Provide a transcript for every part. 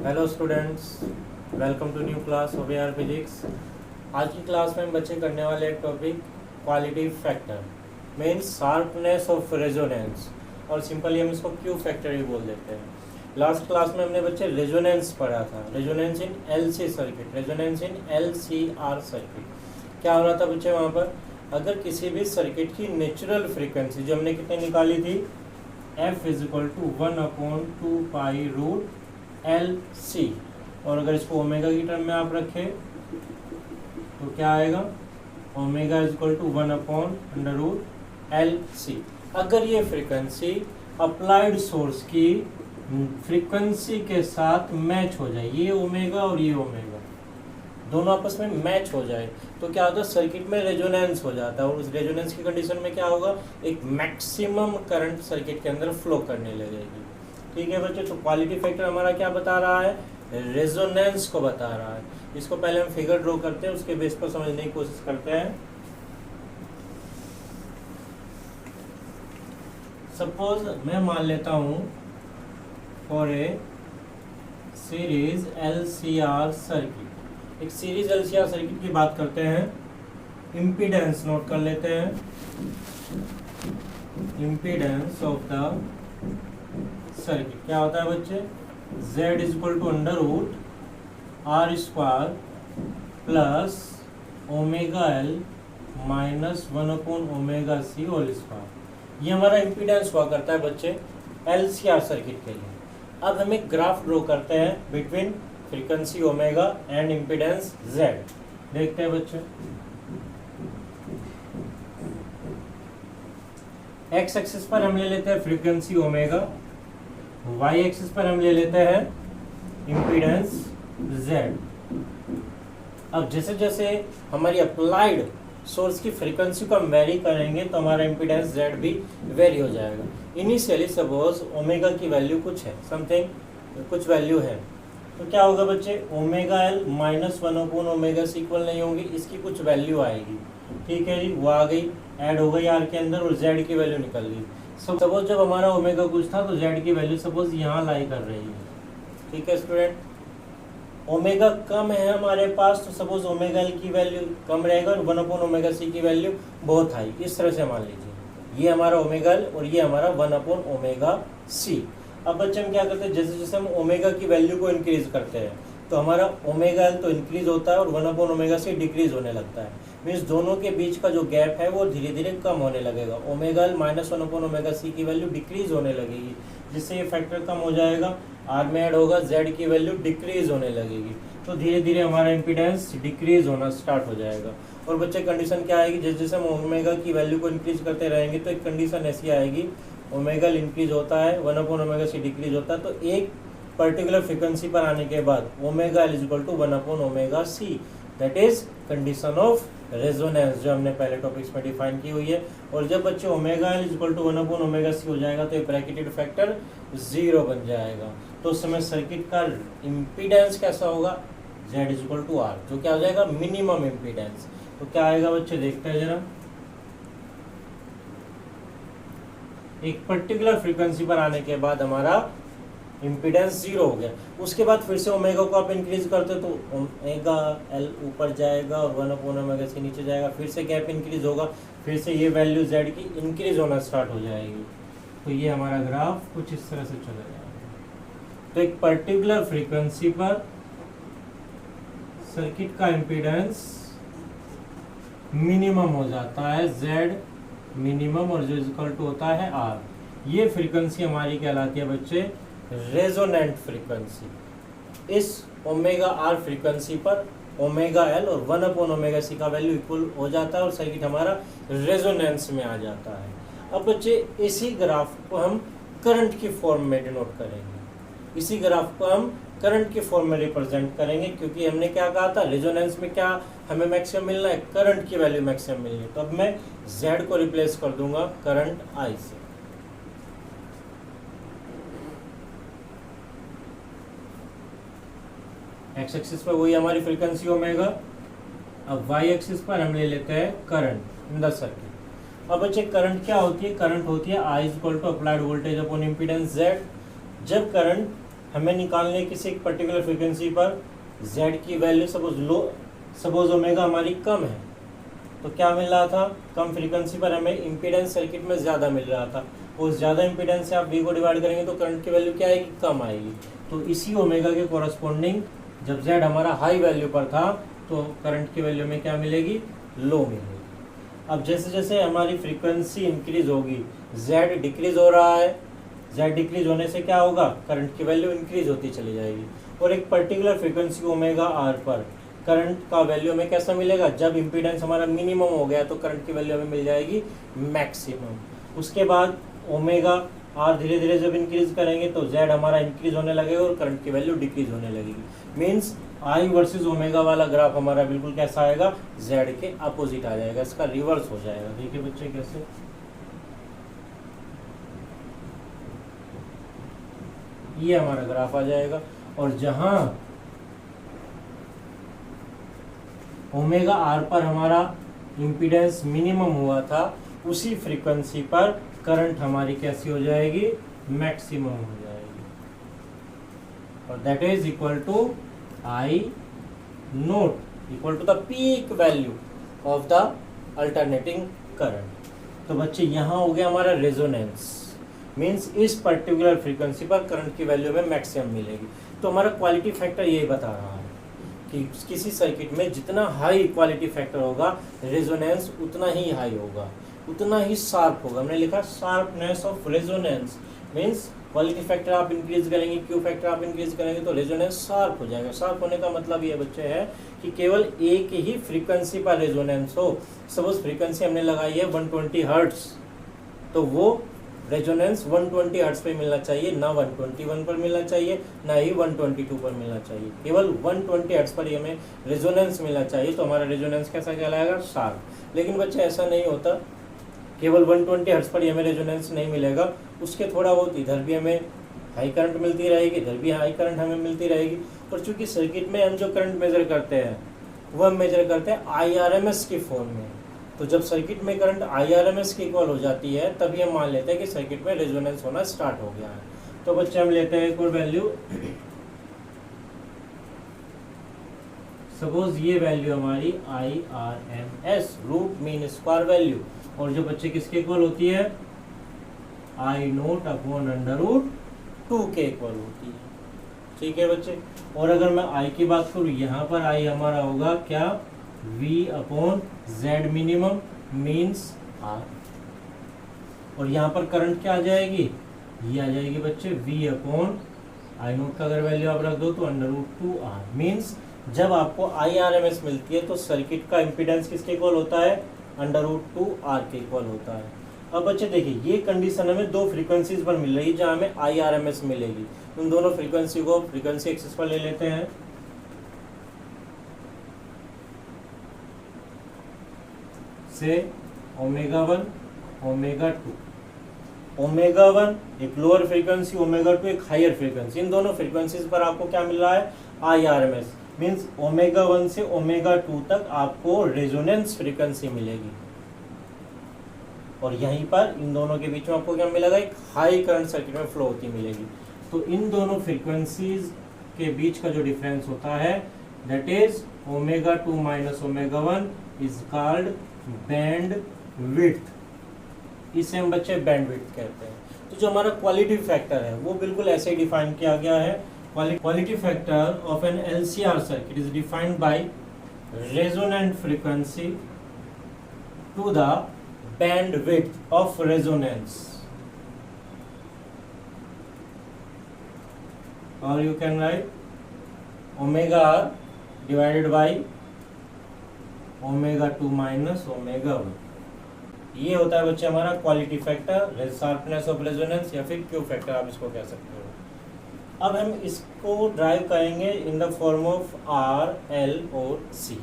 Hello students, welcome to new class of our physics. आज की class में हम बच्चे करने वाले एक topic quality factor means sharpness of resonance, और सिंपली हम इसको क्यू फैक्टर ही बोल देते हैं। लास्ट क्लास में हमने बच्चे रेजोनेंस पढ़ा था, resonance in LC circuit, resonance in LCR circuit. क्या हो रहा था बच्चे वहाँ पर, अगर किसी भी सर्किट की नेचुरल फ्रीक्वेंसी जो हमने कितनी निकाली थी, F is equal to 1/2 pi root L C, और अगर इसको ओमेगा की टर्म में आप रखें तो क्या आएगा, ओमेगा इज इक्वल टू 1/√रूट एल सी। अगर ये फ्रीक्वेंसी अप्लाइड सोर्स की फ्रीक्वेंसी के साथ मैच हो जाए, ये ओमेगा और ये ओमेगा दोनों आपस में मैच हो जाए, तो क्या होता है, सर्किट में रेजोनेंस हो जाता है, और उस रेजोनेंस की कंडीशन में क्या होगा, एक मैक्सिमम करंट सर्किट के अंदर फ्लो करने लगेगी। ठीक है बच्चे, तो क्वालिटी फैक्टर हमारा क्या बता रहा है, रेजोनेंस को बता रहा है। इसको पहले हम फिगर ड्रॉ करते हैं, उसके बेस पर समझने की कोशिश करते हैं। सपोज मैं मान लेता हूं for a series LCR circuit, एक सीरीज एलसीआर सर्किट की बात करते हैं। इम्पीडेंस नोट कर लेते हैं, इम्पीडेंस ऑफ द सर्किट क्या होता है बच्चे, Z is equal to √R² plus omega L minus 1/ωc whole square. ये हमारा इम्पीडेंस हुआ करता है बच्चे एलसीआर सर्किट के लिए। अब हम एक ग्राफ ड्रॉ करते हैं between frequency omega and impedance Z। देखते हैं बच्चे, एक्स एक्सिस पर हम ले लेते हैं फ्रीक्वेंसी ओमेगा, वाई एक्सिस पर हम ले लेते हैं इम्पीडेंस Z। अब जैसे जैसे हमारी अप्लाइड सोर्स की फ्रीक्वेंसी को हम वेरी करेंगे तो हमारा इम्पीडेंस Z भी वेरी हो जाएगा। इनिशियली सपोज ओमेगा की वैल्यू कुछ है, समथिंग कुछ वैल्यू है, तो क्या होगा बच्चे, omega L minus 1/ωc equal नहीं होगी, इसकी कुछ वैल्यू आएगी। ठीक है जी, वो आ गई, ऐड हो गई आर के अंदर और Z की वैल्यू निकल गई। सपोज जब हमारा ओमेगा कुछ था तो Z की वैल्यू सपोज यहाँ लाई कर रही है। ठीक है स्टूडेंट, ओमेगा कम है हमारे पास तो सपोज ओमेगा एल की वैल्यू कम रहेगा और 1/ωc की वैल्यू बहुत हाई, इस तरह से मान लीजिए ये हमारा ओमेगा एल और ये हमारा 1/ωc। अब बच्चे हम क्या करते हैं, जैसे जैसे हम ओमेगा की वैल्यू को इंक्रीज करते हैं तो हमारा ओमेगा एल तो इंक्रीज होता है और 1/ωc डिक्रीज होने लगता है। मीन्स दोनों के बीच का जो गैप है वो धीरे धीरे कम होने लगेगा, ओमेगा एल माइनस 1/ωc की वैल्यू डिक्रीज होने लगेगी, जिससे ये फैक्टर कम हो जाएगा, आर में ऐड होगा, Z की वैल्यू डिक्रीज होने लगेगी, तो धीरे धीरे हमारा इम्पीडेंस डिक्रीज होना स्टार्ट हो जाएगा। और बच्चे कंडीशन क्या आएगी, जैसे जैसे हम ओमेगा की वैल्यू को इंक्रीज करते रहेंगे तो एक कंडीशन ऐसी आएगी, ओमेगा इंक्रीज होता है 1/ωc डिक्रीज होता है, तो एक पर्टिकुलर फ्रीक्वेंसी पर आने के बाद omega L is equal to 1/ωc, that is condition of resonance जो हमने पहले टॉपिक्स में डिफाइन की हुई है। और जब बच्चे omega L is equal to 1/ωc हो जाएगा तो ये ब्रैकेटेड फैक्टर 0 बन जाएगा, तो उस समय सर्किट का इम्पीडेंस कैसा होगा, Z is equal to R, जो क्या हो जाएगा, मिनिमम इम्पीडेंस। तो क्या आएगा बच्चे, देखते हैं जरा, एक पर्टिकुलर फ्रीक्वेंसी पर आने के बाद हमारा इम्पीडेंस 0 हो गया, उसके बाद फिर से ओमेगा को आप इंक्रीज करते हो तो ओमेगा एल ऊपर जाएगा और 1/ωc नीचे जाएगा, फिर से गैप इंक्रीज होगा, फिर से ये वैल्यू Z की इंक्रीज होना स्टार्ट हो जाएगी। तो ये हमारा ग्राफ कुछ इस तरह से चला जाएगा। तो एक पर्टिकुलर फ्रीक्वेंसी पर सर्किट का इम्पीडेंस मिनिमम हो जाता है, Z मिनिमम, और जो इक्वल टू होता है R। ये फ्रीक्वेंसी हमारी कहलाती है बच्चे रेजोनेंट फ्रीक्वेंसी। इस ओमेगा आर फ्रीक्वेंसी पर ओमेगा एल और 1/ωc का वैल्यू इक्वल हो जाता है और सर्किट हमारा रेजोनेंस में आ जाता है। अब बच्चे इसी ग्राफ को हम करंट की फॉर्म में डिनोट करेंगे, इसी ग्राफ को हम करंट के फॉर्म में रिप्रेजेंट करेंगे, क्योंकि हमने क्या कहा था, रेजोनेंस में क्या हमें मैक्सिमम मिलना है, करंट की वैल्यू मैक्सिमम मिलनी है। तो अब मैं Z को रिप्लेस कर दूंगा करंट I से। एक्स एक्सिस पर वही हमारी फ्रीक्वेंसी ओमेगा, अब वाई एक्सिस पर हम ले लेते हैं करंट इन द सर्किट। अब बच्चे करंट क्या होती है, करंट होती है I is equal to applied voltage upon impedance Z। जब करंट हमें निकालनी है किसी एक पर्टिकुलर फ्रीक्वेंसी पर Z की वैल्यू, सपोज ओमेगा हमारी कम है, तो क्या मिल रहा था, कम फ्रीक्वेंसी पर हमें इम्पीडेंस सर्किट में ज़्यादा मिल रहा था। उस ज़्यादा इम्पीडेंस से आप V को डिवाइड करेंगे तो करंट की वैल्यू क्या आएगी, कम आएगी। तो इसी ओमेगा के कॉरस्पॉन्डिंग जब Z हमारा हाई वैल्यू पर था तो करंट की वैल्यू में क्या मिलेगी, लो मिलेगी। अब जैसे जैसे हमारी फ्रीक्वेंसी इंक्रीज होगी, Z डिक्रीज हो रहा है, Z डिक्रीज होने से क्या होगा, करंट की वैल्यू इंक्रीज होती चली जाएगी। और एक पर्टिकुलर फ्रीक्वेंसी ओमेगा R पर करंट का वैल्यू हमें कैसा मिलेगा, जब इम्पीडेंस हमारा मिनिमम हो गया तो करंट की वैल्यू हमें मिल जाएगी मैक्सिमम। उसके बाद ओमेगा R धीरे धीरे जब इंक्रीज करेंगे तो Z हमारा इंक्रीज होने लगेगा और करंट की वैल्यू डिक्रीज होने लगेगी। मीन्स I वर्सेस ओमेगा वाला ग्राफ हमारा बिल्कुल कैसा आएगा, Z के अपोजिट आ जाएगा, इसका रिवर्स हो जाएगा। देखिए बच्चे कैसे, ये हमारा ग्राफ आ जाएगा। और जहां ओमेगा R पर हमारा इम्पीडेंस मिनिमम हुआ था, उसी फ्रीक्वेंसी पर करंट हमारी कैसी हो जाएगी, मैक्सिमम हो जाएगी। और that is equal to I naught equal to the peak value of the alternating current. तो बच्चे यहाँ हो गया हमारा रेजोनेंस, मीन्स इस पर्टिकुलर फ्रीक्वेंसी पर करंट की वैल्यू में मैक्सिमम मिलेगी। तो हमारा क्वालिटी फैक्टर यही बता रहा है कि किसी सर्किट में जितना हाई क्वालिटी फैक्टर होगा, रेजोनेंस उतना ही हाई होगा, उतना ही शार्प होगा। हमने लिखा sharpness of resonance, means quality factor आप इंक्रीज करेंगे, क्यू फैक्टर आप इंक्रीज करेंगे तो रेजोनेंस शार्प हो जाएगा। शार्प होने का मतलब ये बच्चे है कि केवल एक ही फ्रीक्वेंसी पर रेजोनेंस हो। सपोज फ्रीक्वेंसी हमने लगाई है 120 हर्ट्ज, तो वो रेजोनेंस 120 हर्ट्ज पे मिलना चाहिए, ना 121 पर मिलना चाहिए, ना ही 122 पर मिलना चाहिए। केवल 120 हर्ट्ज पर ही हमें रेजोनेंस मिलना चाहिए, तो हमारा रेजोनेंस कैसा कहलाएगा, शार्प। लेकिन बच्चे ऐसा नहीं होता, केवल 120 हर्ट्ज पर ही हमें रेजोनेंस नहीं मिलेगा, उसके थोड़ा बहुत इधर भी हमें हाई करंट मिलती रहेगी, इधर भी हाई करंट हमें मिलती रहेगी। और चूंकि सर्किट में हम जो करंट मेजर करते हैं वो हम मेजर करते हैं IRMS की फॉर्म में, तो जब सर्किट में करंट IRMS की इक्वल हो जाती है तभी हम मान लेते हैं कि सर्किट में रेजोनेंस होना स्टार्ट हो गया है। तो बच्चे हम लेते हैं एक और वैल्यू, सपोज ये वैल्यू हमारी IRMS root mean square value, और जो बच्चे किसके इक्वल होती है, I naught upon under root 2 के इक्वल होती है। ठीक है बच्चे। और अगर मैं I की बात करूँ, यहाँ पर I हमारा होगा क्या, V upon Z minimum means R, और यहाँ पर करंट क्या आ जाएगी, ये आ जाएगी बच्चे V अपॉन I नोट का अगर वैल्यू आप रख दो तो अंडर रूट 2R। मीन्स जब आपको IRMS मिलती है तो सर्किट का इम्पीडेंस किसके इक्वल होता है, अंडर रूट 2R के इक्वल होता है। अब बच्चे देखिए, ये कंडीशन हमें दो फ्रीक्वेंसीज पर मिल रही है जहाँ हमें IRMS मिलेगी। उन दोनों फ्रीक्वेंसी को फ्रीक्वेंसी एक्सिस पर ले लेते हैं। से ओमेगा 1, ओमेगा 2, ओमेगा 1 एक लोअर फ्रीक्वेंसी, ओमेगा 2 एक हायर फ्रीक्वेंसी। इन दोनों फ्रीक्वेंसीज पर आपको क्या मिल रहा है, IRMS। मीन्स ओमेगा 1 से ओमेगा 2 तक आपको रेजोनेंस फ्रीक्वेंसी मिलेगी, और यहीं पर इन दोनों के बीच में आपको क्या मिलेगा, एक हाई करंट सर्किट में फ्लो होती मिलेगी। तो इन दोनों फ्रीक्वेंसीज के बीच का जो डिफरेंस होता है that is omega 2 minus omega 1 is called band width. इसे हम बच्चे बैंड विड्थ कहते हैं। तो जो हमारा क्वालिटी फैक्टर है वो बिल्कुल ऐसे ही डिफाइन किया गया है। Quality factor of an LCR circuit is defined by resonant frequency to the bandwidth of resonance, or you can write omega R divided by omega 2 minus omega 1। ये होता है बच्चे हमारा quality factor, sharpness of resonance, या फिर Q factor आप इसको कह सकते हो। अब हम इसको ड्राइव करेंगे in the form of R, L और C।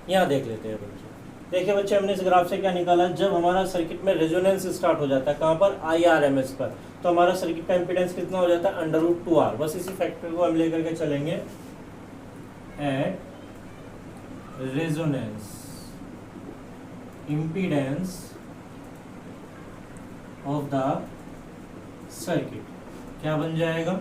यहाँ देख लेते हैं बच्चे। देखिए बच्चे, हमने इस ग्राफ से क्या निकाला, जब हमारा सर्किट में रेजोनेंस स्टार्ट हो जाता है कहाँ पर, IRMS पर, तो हमारा सर्किट का इम्पीडेंस कितना हो जाता है, अंडर रूट 2R। बस इसी फैक्टर को हम लेकर के चलेंगे। At resonance impedance of the circuit क्या बन जाएगा,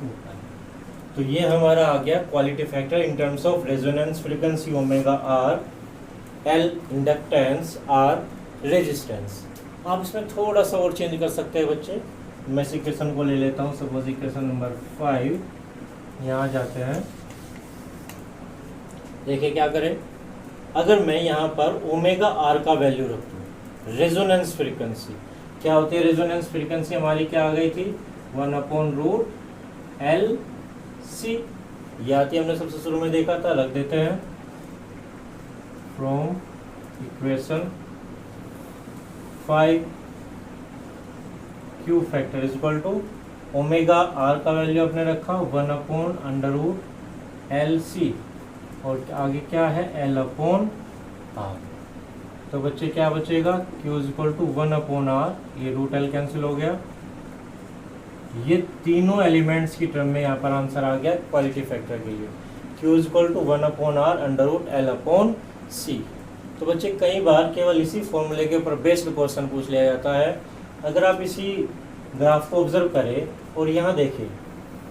होता है। तो ये हमारा आ गया quality factor in terms of resonance frequency omega R, L inductance, R resistance. आप इसमें थोड़ा सा और चेंज कर सकते हैं बच्चे। मैं इस इक्वेशन को ले लेता हूँ, सपोज इक्वेशन नंबर 5। यहाँ जाते हैं, देखिए क्या करें। अगर मैं यहाँ पर ओमेगा आर का वैल्यू रखूँ, रेजोनेंस फ्रीक्वेंसी क्या होती है? रेजोनेंस फ्रीक्वेंसी हमारी क्या आ गई थी? 1/√LC। ये आती हमने सबसे शुरू में देखा था, रख देते हैं from equation 5 Q factor is equal to omega R का वैल्यू आपने रखा 1/√LC और आगे क्या है? L/R। तो बच्चे क्या बचेगा? Q is equal to 1/R, ये √L कैंसिल हो गया। ये तीनों एलिमेंट्स की टर्म में यहाँ पर आंसर आ गया क्वालिटी फैक्टर के लिए। Q is equal to 1/R√L/C। तो बच्चे कई बार केवल इसी फॉर्मूले के ऊपर बेस्ड क्वेश्चन पूछ लिया जाता है। अगर आप इसी ग्राफ को ऑब्जर्व करें और यहाँ देखें,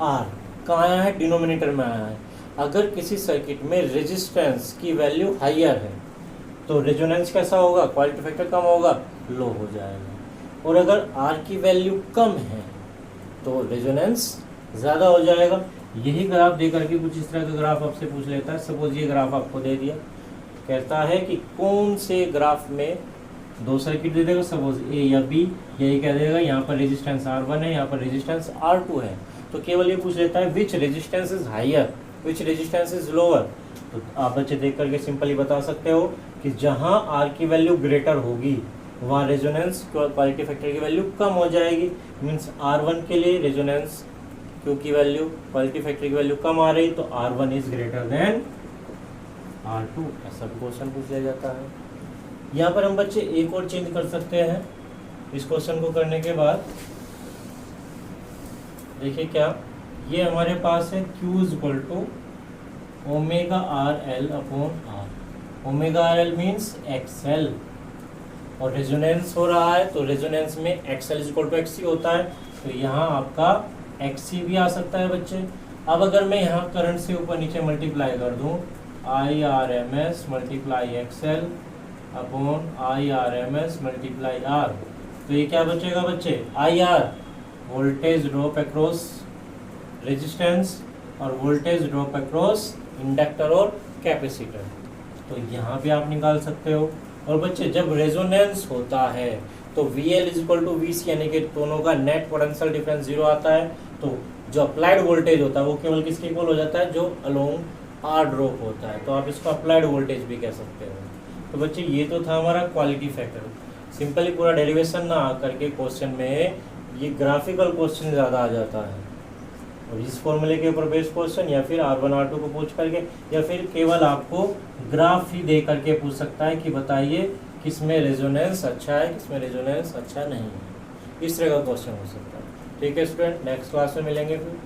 R कहाँ आया है? डिनोमिनेटर में आया है। अगर किसी सर्किट में रेजिस्टेंस की वैल्यू हाइयर है तो रेजोनेंस कैसा होगा? क्वालिटी फैक्टर कम होगा, लो हो जाएगा। और अगर R की वैल्यू कम है तो रेजोनेंस ज़्यादा हो जाएगा। यही ग्राफ दे करके कुछ इस तरह का ग्राफ आपसे पूछ लेता है। सपोज ये ग्राफ आपको दे दिया, कहता है कि कौन से ग्राफ में दो सर्किट दे देगा, सपोज A या B, यही कह देगा यहाँ पर रेजिस्टेंस R1 है, यहाँ पर रेजिस्टेंस R2 है। तो केवल ये पूछ लेता है which resistance is higher, which resistance is lower. तो आप बच्चे देख करके सिंपली बता सकते हो कि जहाँ R की वैल्यू ग्रेटर होगी वहाँ रेजोनेंस क्वालिटी फैक्टर की वैल्यू कम हो जाएगी। मीन्स R1 के लिए रेजोनेंस Q की वैल्यू क्वालिटी फैक्टर की वैल्यू कम आ रही तो R1 is greater than R2, ऐसा क्वेश्चन पूछ लिया जाता है। यहाँ पर हम बच्चे एक और चेंज कर सकते हैं। इस क्वेश्चन को करने के बाद देखिए क्या, ये हमारे पास है Q is equal to omega RL/R। Omega RL means XL और रेजोनेंस हो रहा है तो रेजोनेंस में XL is equal to XC होता है। तो यहाँ आपका XC भी आ सकता है बच्चे। अब अगर मैं यहाँ करंट से ऊपर नीचे मल्टीप्लाई कर दूँ, IRMS multiply XL upon IRMS multiply R, तो ये क्या बचेगा बच्चे? IR voltage drop across resistance और वोल्टेज ड्रॉप अक्रॉस इंडक्टर और कैपेसिटर। तो यहाँ पे आप निकाल सकते हो। और बच्चे जब रेजोनेंस होता है तो VL is equal to VC, यानी कि दोनों का नेट पोटेंशियल डिफरेंस 0 आता है। तो जो अप्लाइड वोल्टेज होता है वो केवल किसके इक्वल हो जाता है? जो अलोंग R ड्रॉप होता है। तो आप इसको अप्लाइड वोल्टेज भी कह सकते हो। तो बच्चे ये तो था हमारा क्वालिटी फैक्टर। सिंपली पूरा डेरिवेशन ना आ करके क्वेश्चन में ये ग्राफिकल क्वेश्चन ज़्यादा आ जाता है और इस फॉर्मूले के ऊपर बेस्ड क्वेश्चन, या फिर R1 R2 को पूछ करके, या फिर केवल आपको ग्राफ ही दे करके पूछ सकता है कि बताइए किसमें रेजोनेंस अच्छा है, किसमें रेजोनेंस अच्छा नहीं है। इस तरह का क्वेश्चन हो सकता है। ठीक है स्टूडेंट, नेक्स्ट क्लास में मिलेंगे फिर।